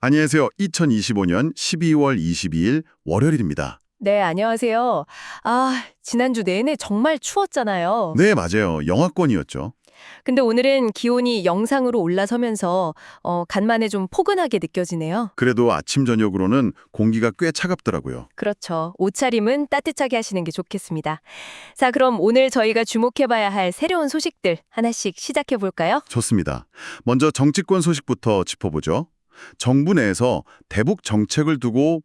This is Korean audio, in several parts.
안녕하세요. 2025년 12월 22일 월요일입니다. 네, 안녕하세요. 지난주 내내 정말 추웠잖아요. 네, 맞아요. 영하권이었죠. 근데 오늘은 기온이 영상으로 올라서면서 간만에 좀 포근하게 느껴지네요. 그래도 아침 저녁으로는 공기가 꽤 차갑더라고요. 그렇죠. 옷차림은 따뜻하게 하시는 게 좋겠습니다. 자, 그럼 오늘 저희가 주목해봐야 할 새로운 소식들 하나씩 시작해볼까요? 좋습니다. 먼저 정치권 소식부터 짚어보죠. 정부 내에서 대북 정책을 두고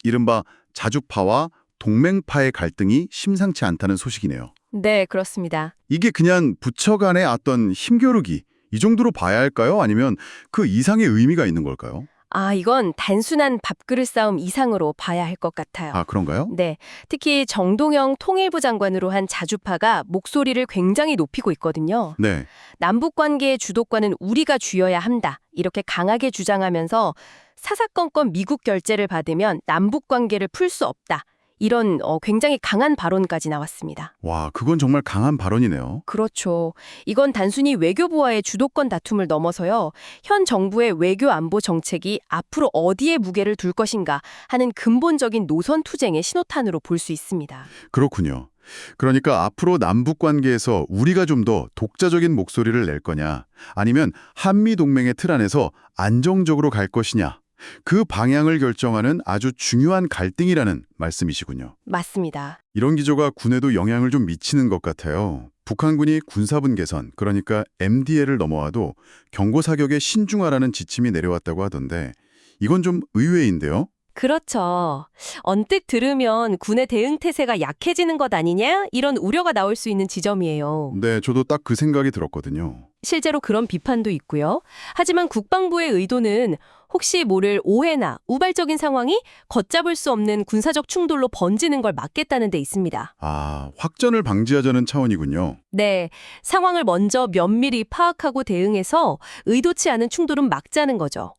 이른바 자주파와 동맹파의 갈등이 심상치 않다는 소식이네요. 네, 그렇습니다. 이게 그냥 부처 간의 어떤 힘겨루기 이 정도로 봐야 할까요? 아니면 그 이상의 의미가 있는 걸까요? 이건 단순한 밥그릇 싸움 이상으로 봐야 할 것 같아요. 아, 그런가요? 네, 특히 정동영 통일부 장관으로 한 자주파가 목소리를 굉장히 높이고 있거든요. 네. 남북 관계의 주도권은 우리가 쥐어야 한다. 이렇게 강하게 주장하면서 사사건건 미국 결재를 받으면 남북 관계를 풀 수 없다. 이런 굉장히 강한 발언까지 나왔습니다. 와, 그건 정말 강한 발언이네요. 그렇죠. 이건 단순히 외교부와의 주도권 다툼을 넘어서요. 현 정부의 외교 안보 정책이 앞으로 어디에 무게를 둘 것인가 하는 근본적인 노선 투쟁의 신호탄으로 볼 수 있습니다. 그렇군요. 그러니까 앞으로 남북 관계에서 우리가 좀 더 독자적인 목소리를 낼 거냐, 아니면 한미 동맹의 틀 안에서 안정적으로 갈 것이냐, 그 방향을 결정하는 아주 중요한 갈등이라는 말씀이시군요. 맞습니다. 이런 기조가 군에도 영향을 좀 미치는 것 같아요. 북한군이 군사분 개선, 그러니까 MDL을 넘어와도 경고 사격에 신중하라는 지침이 내려왔다고 하던데 이건 좀 의외인데요? 그렇죠. 언뜻 들으면 군의 대응 태세가 약해지는 것 아니냐? 이런 우려가 나올 수 있는 지점이에요. 네, 저도 딱 그 생각이 들었거든요. 실제로 그런 비판도 있고요. 하지만 국방부의 의도는 혹시 모를 오해나 우발적인 상황이 걷잡을 수 없는 군사적 충돌로 번지는 걸 막겠다는 데 있습니다. 아, 확전을 방지하자는 차원이군요. 네, 상황을 먼저 면밀히 파악하고 대응해서 의도치 않은 충돌은 막자는 거죠.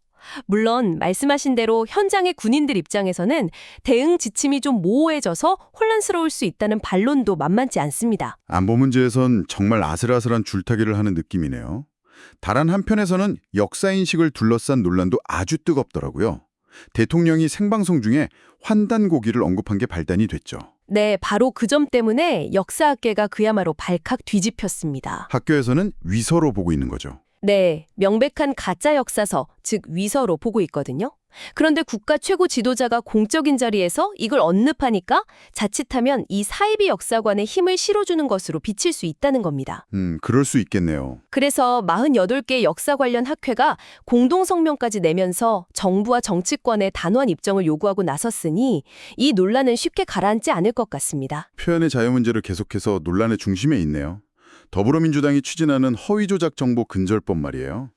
물론 말씀하신 대로 현장의 군인들 입장에서는 대응 지침이 좀 모호해져서 혼란스러울 수 있다는 반론도 만만치 않습니다. 안보 문제에선 정말 아슬아슬한 줄타기를 하는 느낌이네요. 다른 한편에서는 역사인식을 둘러싼 논란도 아주 뜨겁더라고요. 대통령이 생방송 중에 환단고기를 언급한 게 발단이 됐죠. 네, 바로 그 점 때문에 역사학계가 그야말로 발칵 뒤집혔습니다. 학교에서는 위서로 보고 있는 거죠. 네, 명백한 가짜 역사서, 즉 위서로 보고 있거든요. 그런데 국가 최고 지도자가 공적인 자리에서 이걸 언급하니까 자칫하면 이 사이비 역사관에 힘을 실어주는 것으로 비칠 수 있다는 겁니다. 그럴 수 있겠네요. 그래서 48개 역사 관련 학회가 공동성명까지 내면서 정부와 정치권의 단호한 입장을 요구하고 나섰으니 이 논란은 쉽게 가라앉지 않을 것 같습니다. 표현의 자유 문제를 계속해서 논란의 중심에 있네요. 더불어민주당이 추진하는 허위조작 정보 근절법 말이에요.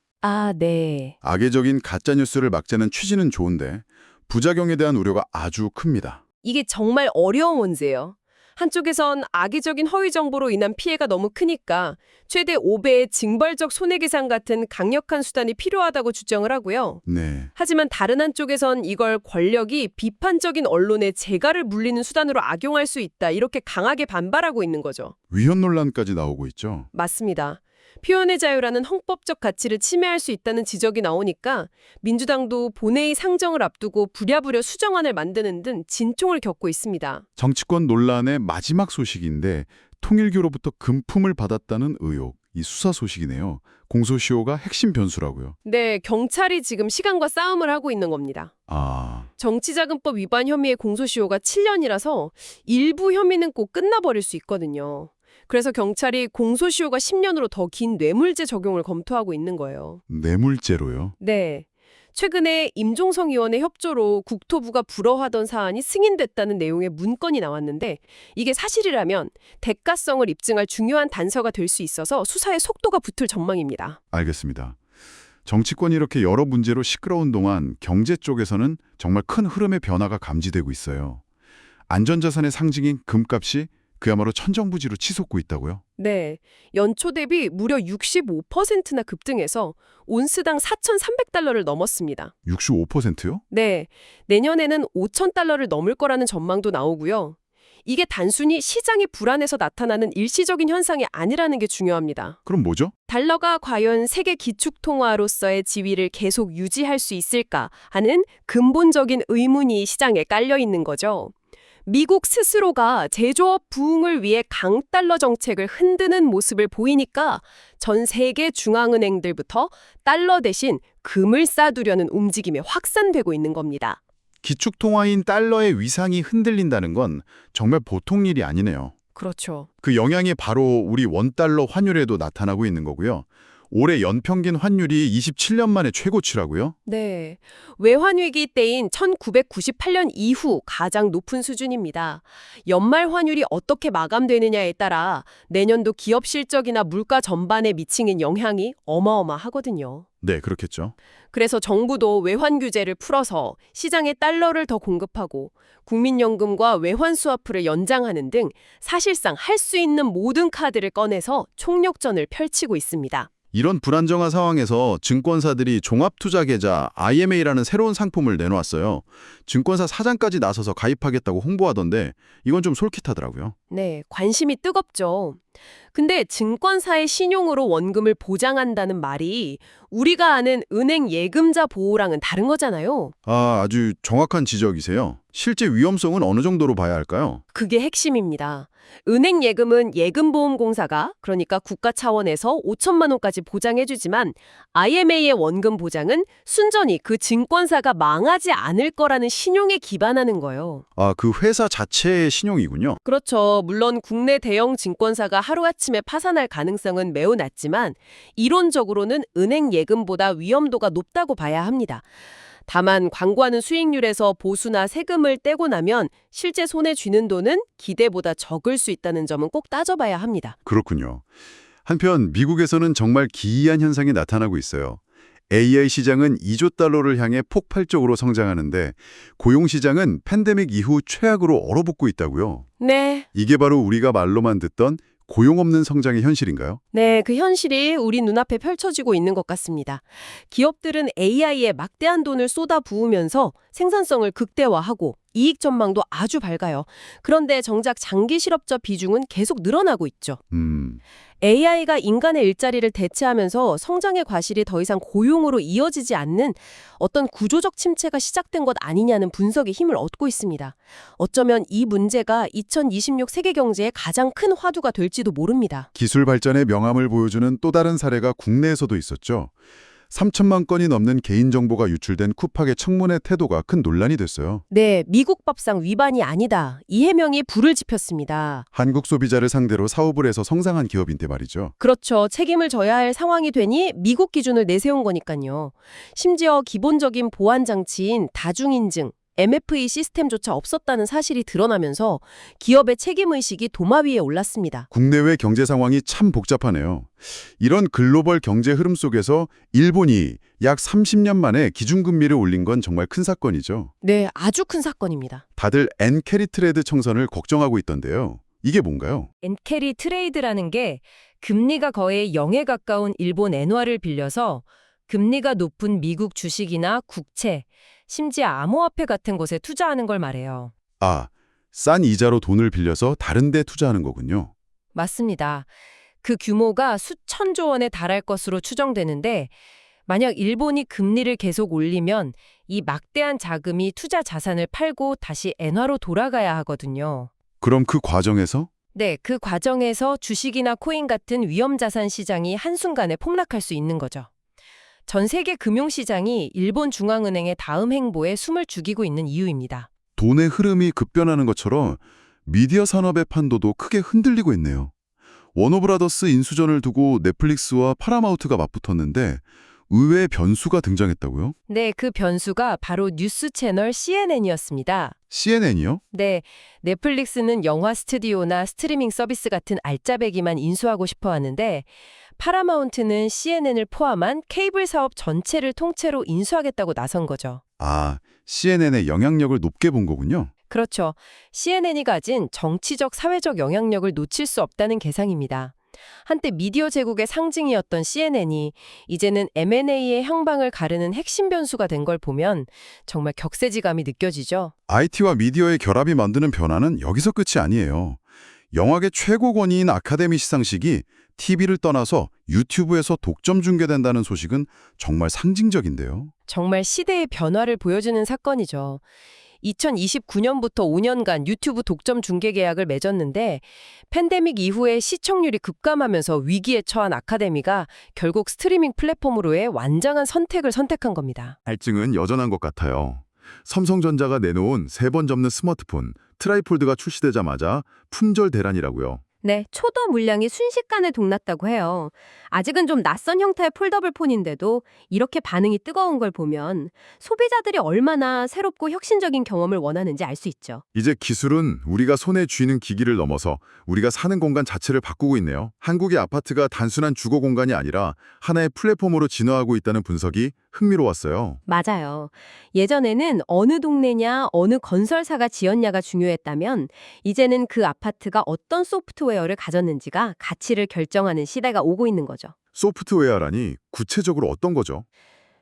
네. 악의적인 가짜뉴스를 막자는 취지는 좋은데 부작용에 대한 우려가 아주 큽니다. 이게 정말 어려운 문제예요. 한쪽에선 악의적인 허위 정보로 인한 피해가 너무 크니까 최대 5배의 징벌적 손해배상 같은 강력한 수단이 필요하다고 주장을 하고요. 네, 하지만 다른 한쪽에선 이걸 권력이 비판적인 언론에 재갈을 물리는 수단으로 악용할 수 있다. 이렇게 강하게 반발하고 있는 거죠. 위헌 논란까지 나오고 있죠. 맞습니다. 표현의 자유라는 헌법적 가치를 침해할 수 있다는 지적이 나오니까 민주당도 본회의 상정을 앞두고 부랴부랴 수정안을 만드는 등 진통을 겪고 있습니다. 정치권 논란의 마지막 소식인데 통일교로부터 금품을 받았다는 의혹, 이 수사 소식이네요. 공소시효가 핵심 변수라고요. 네, 경찰이 지금 시간과 싸움을 하고 있는 겁니다. 정치자금법 위반 혐의의 공소시효가 7년이라서 일부 혐의는 꼭 끝나버릴 수 있거든요. 그래서 경찰이 공소시효가 10년으로 더 긴 뇌물죄 적용을 검토하고 있는 거예요. 뇌물죄로요? 네. 최근에 임종성 의원의 협조로 국토부가 불허하던 사안이 승인됐다는 내용의 문건이 나왔는데 이게 사실이라면 대가성을 입증할 중요한 단서가 될 수 있어서 수사에 속도가 붙을 전망입니다. 알겠습니다. 정치권이 이렇게 여러 문제로 시끄러운 동안 경제 쪽에서는 정말 큰 흐름의 변화가 감지되고 있어요. 안전자산의 상징인 금값이 그야말로 천정부지로 치솟고 있다고요? 네, 연초 대비 무려 65%나 급등해서 온스당 4,300달러를 넘었습니다. 65%요? 네, 내년에는 5,000달러를 넘을 거라는 전망도 나오고요. 이게 단순히 시장이 불안해서 나타나는 일시적인 현상이 아니라는 게 중요합니다. 그럼 뭐죠? 달러가 과연 세계 기축통화로서의 지위를 계속 유지할 수 있을까 하는 근본적인 의문이 시장에 깔려 있는 거죠. 미국 스스로가 제조업 부흥을 위해 강달러 정책을 흔드는 모습을 보이니까 전 세계 중앙은행들부터 달러 대신 금을 싸두려는 움직임이 확산되고 있는 겁니다. 기축통화인 달러의 위상이 흔들린다는 건 정말 보통 일이 아니네요. 그렇죠. 그 영향이 바로 우리 원달러 환율에도 나타나고 있는 거고요. 올해 연평균 환율이 27년 만에 최고치라고요? 네. 외환위기 때인 1998년 이후 가장 높은 수준입니다. 연말 환율이 어떻게 마감되느냐에 따라 내년도 기업 실적이나 물가 전반에 미치는 영향이 어마어마하거든요. 네, 그렇겠죠. 그래서 정부도 외환 규제를 풀어서 시장에 달러를 더 공급하고 국민연금과 외환 스와프를 연장하는 등 사실상 할 수 있는 모든 카드를 꺼내서 총력전을 펼치고 있습니다. 이런 불안정한 상황에서 증권사들이 종합투자계좌 IMA라는 새로운 상품을 내놓았어요. 증권사 사장까지 나서서 가입하겠다고 홍보하던데 이건 좀 솔깃하더라고요. 네, 관심이 뜨겁죠. 근데 증권사의 신용으로 원금을 보장한다는 말이 우리가 아는 은행 예금자 보호랑은 다른 거잖아요. 아주 정확한 지적이세요. 실제 위험성은 어느 정도로 봐야 할까요? 그게 핵심입니다. 은행 예금은 예금보험공사가 그러니까 국가 차원에서 5천만 원까지 보장해주지만 IMA의 원금 보장은 순전히 그 증권사가 망하지 않을 거라는 신용에 기반하는 거예요. 그 회사 자체의 신용이군요. 그렇죠. 물론 국내 대형 증권사가 하루아침에 파산할 가능성은 매우 낮지만 이론적으로는 은행 예금보다 위험도가 높다고 봐야 합니다. 다만 광고하는 수익률에서 보수나 세금을 떼고 나면 실제 손에 쥐는 돈은 기대보다 적을 수 있다는 점은 꼭 따져봐야 합니다. 그렇군요. 한편 미국에서는 정말 기이한 현상이 나타나고 있어요. AI 시장은 2조 달러를 향해 폭발적으로 성장하는데 고용 시장은 팬데믹 이후 최악으로 얼어붙고 있다고요. 네. 이게 바로 우리가 말로만 듣던 고용 없는 성장의 현실인가요? 네, 그 현실이 우리 눈앞에 펼쳐지고 있는 것 같습니다. 기업들은 AI에 막대한 돈을 쏟아 부으면서 생산성을 극대화하고 이익 전망도 아주 밝아요. 그런데 정작 장기 실업자 비중은 계속 늘어나고 있죠. AI가 인간의 일자리를 대체하면서 성장의 과실이 더 이상 고용으로 이어지지 않는 어떤 구조적 침체가 시작된 것 아니냐는 분석에 힘을 얻고 있습니다. 어쩌면 이 문제가 2026 세계 경제의 가장 큰 화두가 될지도 모릅니다. 기술 발전의 명암을 보여주는 또 다른 사례가 국내에서도 있었죠. 3천만 건이 넘는 개인정보가 유출된 쿠팍의 청문회 태도가 큰 논란이 됐어요. 네, 미국 법상 위반이 아니다. 이 해명이 불을 지폈습니다. 한국 소비자를 상대로 사업을 해서 성장한 기업인데 말이죠. 그렇죠. 책임을 져야 할 상황이 되니 미국 기준을 내세운 거니까요. 심지어 기본적인 보안 장치인 다중인증, MFA 시스템조차 없었다는 사실이 드러나면서 기업의 책임의식이 도마 위에 올랐습니다. 국내외 경제 상황이 참 복잡하네요. 이런 글로벌 경제 흐름 속에서 일본이 약 30년 만에 기준금리를 올린 건 정말 큰 사건이죠. 네, 아주 큰 사건입니다. 다들 엔캐리 트레이드 청산을 걱정하고 있던데요. 이게 뭔가요? 엔캐리 트레이드라는 게 금리가 거의 0에 가까운 일본 엔화를 빌려서 금리가 높은 미국 주식이나 국채, 심지어 암호화폐 같은 곳에 투자하는 걸 말해요. 싼 이자로 돈을 빌려서 다른 데 투자하는 거군요. 맞습니다. 그 규모가 수천조 원에 달할 것으로 추정되는데 만약 일본이 금리를 계속 올리면 이 막대한 자금이 투자 자산을 팔고 다시 엔화로 돌아가야 하거든요. 그럼 그 과정에서? 네, 그 과정에서 주식이나 코인 같은 위험자산 시장이 한순간에 폭락할 수 있는 거죠. 전 세계 금융시장이 일본 중앙은행의 다음 행보에 숨을 죽이고 있는 이유입니다. 돈의 흐름이 급변하는 것처럼 미디어 산업의 판도도 크게 흔들리고 있네요. 워너브라더스 인수전을 두고 넷플릭스와 파라마운트가 맞붙었는데 의외의 변수가 등장했다고요? 네, 그 변수가 바로 뉴스 채널 CNN이었습니다. CNN이요? 네, 넷플릭스는 영화 스튜디오나 스트리밍 서비스 같은 알짜배기만 인수하고 싶어 하는데 파라마운트는 CNN을 포함한 케이블 사업 전체를 통째로 인수하겠다고 나선 거죠. CNN의 영향력을 높게 본 거군요. 그렇죠. CNN이 가진 정치적, 사회적 영향력을 놓칠 수 없다는 계상입니다. 한때 미디어 제국의 상징이었던 CNN이 이제는 M&A의 향방을 가르는 핵심 변수가 된 걸 보면 정말 격세지감이 느껴지죠. IT와 미디어의 결합이 만드는 변화는 여기서 끝이 아니에요. 영화계 최고 권위인 아카데미 시상식이 TV를 떠나서 유튜브에서 독점 중계된다는 소식은 정말 상징적인데요. 정말 시대의 변화를 보여주는 사건이죠. 2029년부터 5년간 유튜브 독점 중계 계약을 맺었는데 팬데믹 이후에 시청률이 급감하면서 위기에 처한 아카데미가 결국 스트리밍 플랫폼으로의 완장한 선택을 선택한 겁니다. 갈증은 여전한 것 같아요. 삼성전자가 내놓은 3번 접는 스마트폰 트라이폴드가 출시되자마자 품절 대란이라고요. 네, 초도 물량이 순식간에 동났다고 해요. 아직은 좀 낯선 형태의 폴더블 폰인데도 이렇게 반응이 뜨거운 걸 보면 소비자들이 얼마나 새롭고 혁신적인 경험을 원하는지 알 수 있죠. 이제 기술은 우리가 손에 쥐는 기기를 넘어서 우리가 사는 공간 자체를 바꾸고 있네요. 한국의 아파트가 단순한 주거 공간이 아니라 하나의 플랫폼으로 진화하고 있다는 분석이 흥미로웠어요. 맞아요. 예전에는 어느 동네냐, 어느 건설사가 지었냐가 중요했다면 이제는 그 아파트가 어떤 소프트웨어를 가졌는지가 가치를 결정하는 시대가 오고 있는 거죠. 소프트웨어라니 구체적으로 어떤 거죠?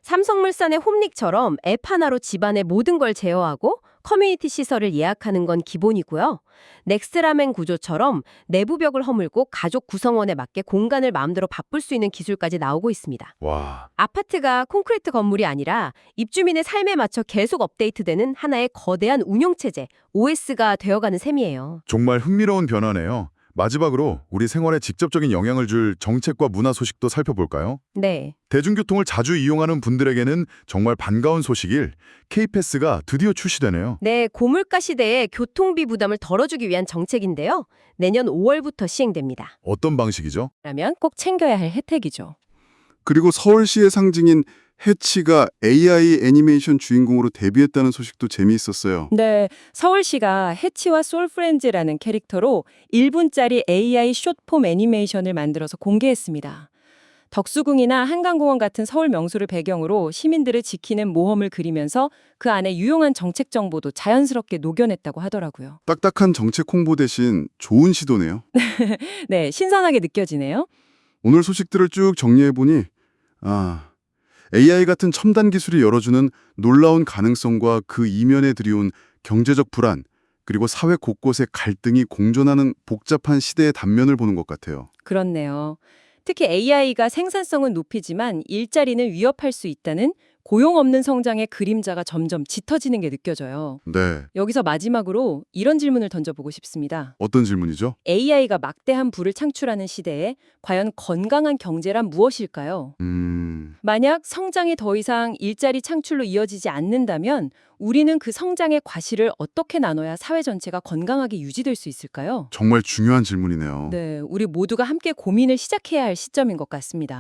삼성물산의 홈릭처럼 앱 하나로 집안의 모든 걸 제어하고 커뮤니티 시설을 예약하는 건 기본이고요. 넥스트라멘 구조처럼 내부 벽을 허물고 가족 구성원에 맞게 공간을 마음대로 바꿀 수 있는 기술까지 나오고 있습니다. 와, 아파트가 콘크리트 건물이 아니라 입주민의 삶에 맞춰 계속 업데이트되는 하나의 거대한 운영체제, OS가 되어가는 셈이에요. 정말 흥미로운 변화네요. 마지막으로 우리 생활에 직접적인 영향을 줄 정책과 문화 소식도 살펴볼까요? 네. 대중교통을 자주 이용하는 분들에게는 정말 반가운 소식일 K패스가 드디어 출시되네요. 네, 고물가 시대에 교통비 부담을 덜어주기 위한 정책인데요. 내년 5월부터 시행됩니다. 어떤 방식이죠? 라면 꼭 챙겨야 할 혜택이죠. 그리고 서울시의 상징인 해치가 AI 애니메이션 주인공으로 데뷔했다는 소식도 재미있었어요. 네, 서울시가 해치와 솔프렌즈라는 캐릭터로 1분짜리 AI 숏폼 애니메이션을 만들어서 공개했습니다. 덕수궁이나 한강공원 같은 서울 명소를 배경으로 시민들을 지키는 모험을 그리면서 그 안에 유용한 정책 정보도 자연스럽게 녹여냈다고 하더라고요. 딱딱한 정책 홍보 대신 좋은 시도네요. 네, 신선하게 느껴지네요. 오늘 소식들을 쭉 정리해보니 AI 같은 첨단 기술이 열어주는 놀라운 가능성과 그 이면에 들이온 경제적 불안, 그리고 사회 곳곳의 갈등이 공존하는 복잡한 시대의 단면을 보는 것 같아요. 그렇네요. 특히 AI가 생산성은 높이지만 일자리는 위협할 수 있다는 고용 없는 성장의 그림자가 점점 짙어지는 게 느껴져요. 네, 여기서 마지막으로 이런 질문을 던져보고 싶습니다. 어떤 질문이죠? AI가 막대한 부를 창출하는 시대에 과연 건강한 경제란 무엇일까요? 만약 성장이 더 이상 일자리 창출로 이어지지 않는다면 우리는 그 성장의 과실을 어떻게 나눠야 사회 전체가 건강하게 유지될 수 있을까요? 정말 중요한 질문이네요. 네, 우리 모두가 함께 고민을 시작해야 할 시점인 것 같습니다.